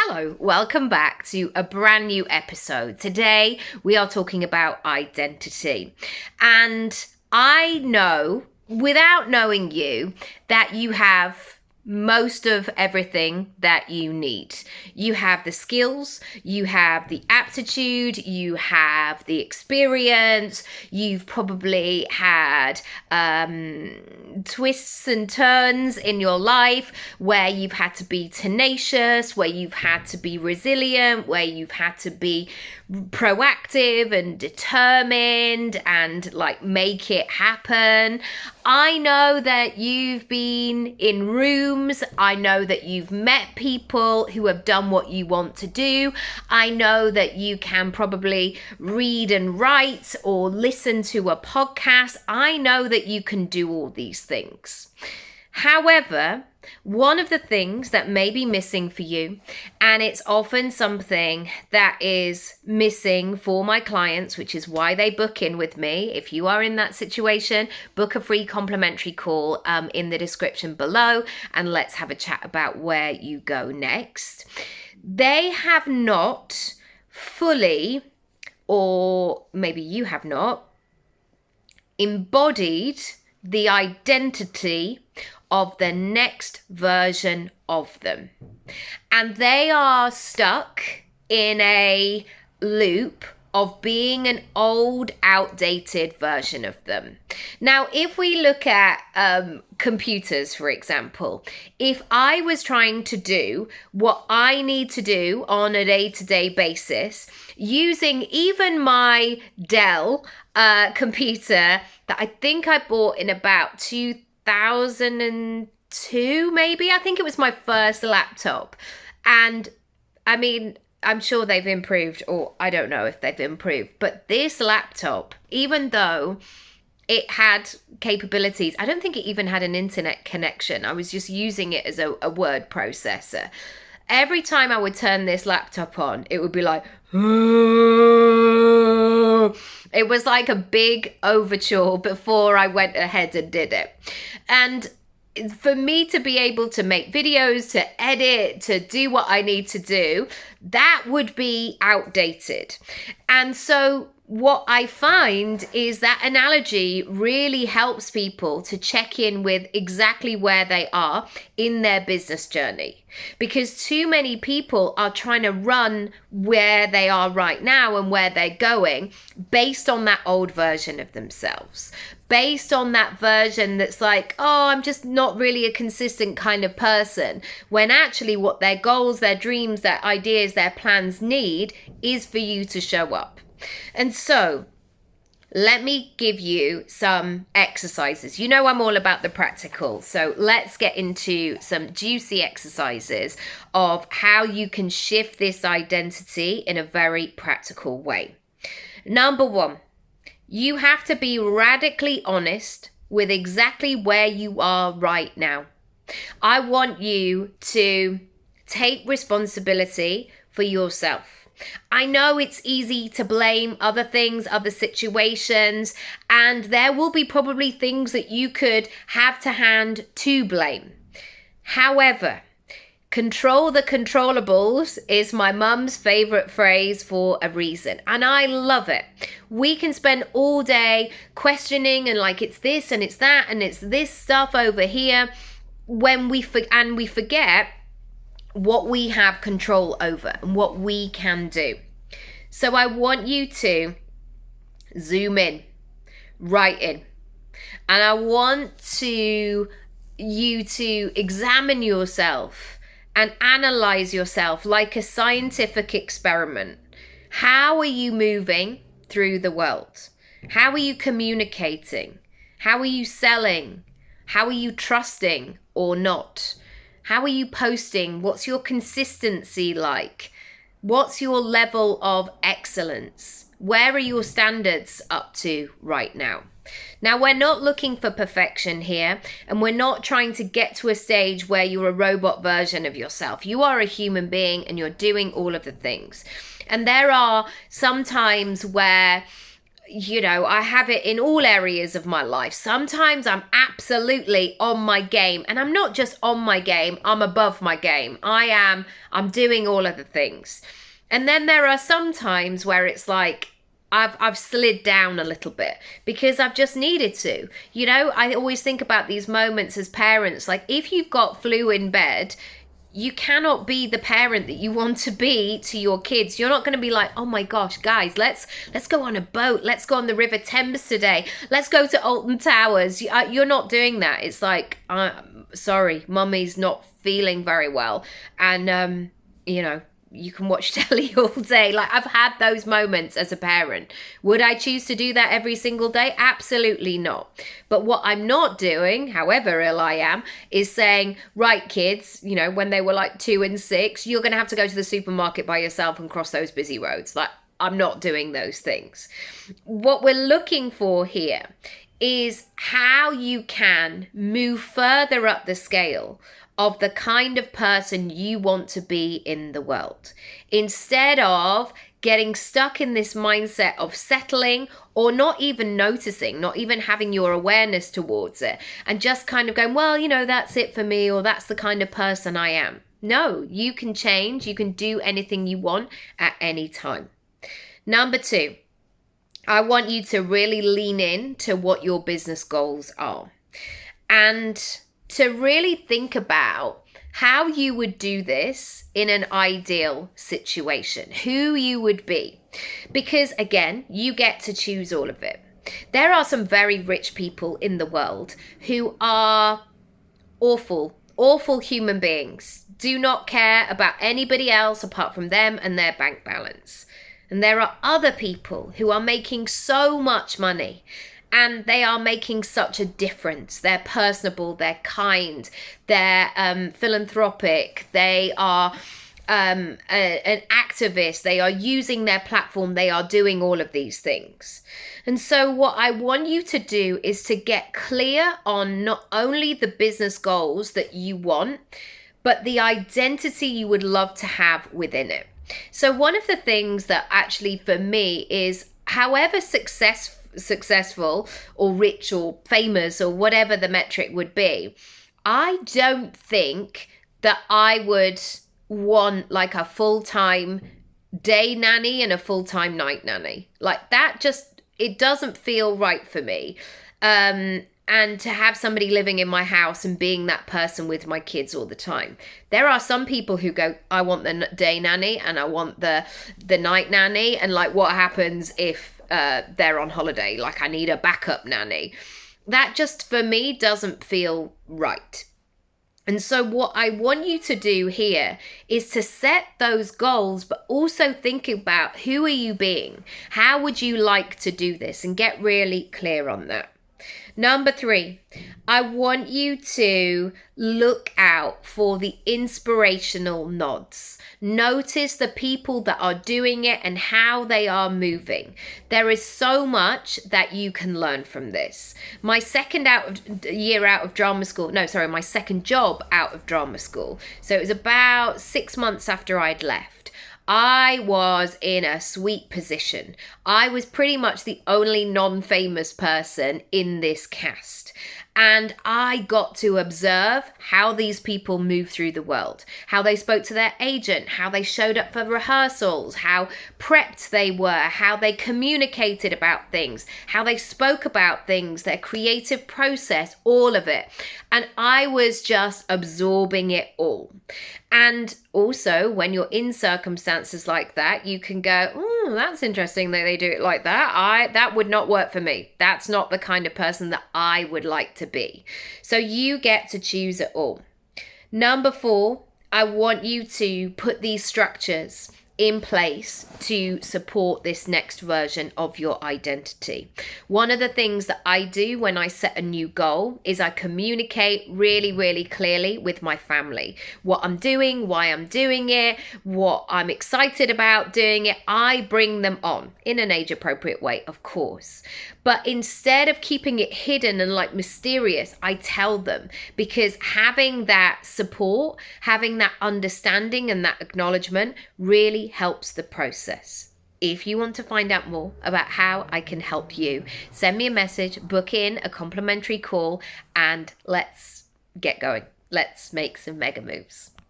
Hello, welcome back to a brand new episode. Today we are talking about identity. And I know, without knowing you, that you have most of everything that you need. You have the skills, you have the aptitude, you have the experience, you've probably had twists and turns in your life where you've had to be tenacious, where you've had to be resilient, where you've had to be proactive and determined and make it happen. I know that you've been in rooms. I know that you've met people who have done what you want to do. I know that you can probably read and write or listen to a podcast. I know that you can do all these things. However, one of the things that may be missing for you, and it's often something that is missing for my clients, which is why they book in with me. If you are in that situation, book a free complimentary call in the description below, and let's have a chat about where you go next. They have not fully, or maybe you have not, embodied the identity of the next version of them. And they are stuck in a loop of being an old, outdated version of them. Now, if we look at computers, for example, if I was trying to do what I need to do on a day-to-day basis, using even my Dell computer that I think I bought in about 2002, maybe. I think it was my first laptop. And I mean, I'm sure they've improved, or I don't know if they've improved, but this laptop, even though it had capabilities, I don't think it even had an internet connection. I was just using it as a word processor. Every time I would turn this laptop on, it would be like, it was like a big overture before I went ahead and did it. And for me to be able to make videos, to edit, to do what I need to do, that would be outdated. And so what I find is that analogy really helps people to check in with exactly where they are in their business journey. Because too many people are trying to run where they are right now and where they're going based on that old version of themselves. Based on that version that's like, oh, I'm just not really a consistent kind of person. When actually what their goals, their dreams, their ideas, their plans need is for you to show up. And so let me give you some exercises. You know I'm all about the practical. So let's get into some juicy exercises of how you can shift this identity in a very practical way. Number one, you have to be radically honest with exactly where you are right now. I want you to take responsibility for yourself. I know it's easy to blame other things, other situations, and there will be probably things that you could have to hand to blame. However, control the controllables is my mum's favorite phrase for a reason, and I love it. We can spend all day questioning and it's this and it's that and it's this stuff over here when we forget what we have control over and what we can do. So I want you to zoom in, right in, and I want you to examine yourself and analyze yourself like a scientific experiment. How are you moving through the world? How are you communicating? How are you selling? How are you trusting or not? How are you posting? What's your consistency like? What's your level of excellence? Where are your standards up to right now? Now, we're not looking for perfection here, and we're not trying to get to a stage where you're a robot version of yourself. You are a human being and you're doing all of the things. And there are some times where I have it in all areas of my life. Sometimes I'm absolutely on my game, and I'm not just on my game, I'm above my game. I'm doing all of the things. And then there are some times where it's like I've slid down a little bit because I've just needed to. I always think about these moments as parents, like if you've got flu in bed, you cannot be the parent that you want to be to your kids. You're not going to be like, oh my gosh, guys, let's go on a boat. Let's go on the River Thames today. Let's go to Alton Towers. You're not doing that. It's like, sorry, mummy's not feeling very well. And, you can watch telly all day. Like, I've had those moments as a parent. Would I choose to do that every single day? Absolutely not. But what I'm not doing, however ill I am, is saying, right, kids, when they were like 2 and 6, you're going to have to go to the supermarket by yourself and cross those busy roads. Like, I'm not doing those things. What we're looking for here is how you can move further up the scale of the kind of person you want to be in the world, instead of getting stuck in this mindset of settling or not even noticing, not even having your awareness towards it, and just kind of going, well, that's it for me, or that's the kind of person I am. No, you can change. You can do anything you want at any time. Number 2, I want you to really lean in to what your business goals are, and to really think about how you would do this in an ideal situation, who you would be. Because again, you get to choose all of it. There are some very rich people in the world who are awful human beings, do not care about anybody else apart from them and their bank balance. And there are other people who are making so much money, and they are making such a difference. They're personable, they're kind, they're philanthropic, they are an activist, they are using their platform, they are doing all of these things. And so what I want you to do is to get clear on not only the business goals that you want, but the identity you would love to have within it. So one of the things that actually for me is, however successful or rich or famous or whatever the metric would be, I don't think that I would want like a full-time day nanny and a full-time night nanny. Like that just, it doesn't feel right for me. And to have somebody living in my house and being that person with my kids all the time. There are some people who go, I want the day nanny and I want the night nanny. And like, what happens if they're on holiday? Like, I need a backup nanny. That just, for me, doesn't feel right. And so what I want you to do here is to set those goals, but also think about, who are you being? How would you like to do this? And get really clear on that. Number 3, I want you to look out for the inspirational nods. Notice the people that are doing it and how they are moving. There is so much that you can learn from this. My second job out of drama school. So it was about 6 months after I'd left. I was in a sweet position. I was pretty much the only non-famous person in this cast. And I got to observe how these people move through the world, how they spoke to their agent, how they showed up for rehearsals, how prepped they were, how they communicated about things, how they spoke about things, their creative process, all of it. And I was just absorbing it all. And also, when you're in circumstances like that, you can go, oh, that's interesting that they do it like that. That would not work for me. That's not the kind of person that I would like to be. So you get to choose it all. Number 4, I want you to put these structures in place to support this next version of your identity. One of the things that I do when I set a new goal is I communicate really, really clearly with my family. What I'm doing, why I'm doing it, what I'm excited about doing it. I bring them on in an age-appropriate way, of course. But instead of keeping it hidden and like mysterious, I tell them, because having that support, having that understanding and that acknowledgement really helps the process. If you want to find out more about how I can help you, send me a message, book in a complimentary call, and let's get going. Let's make some mega moves.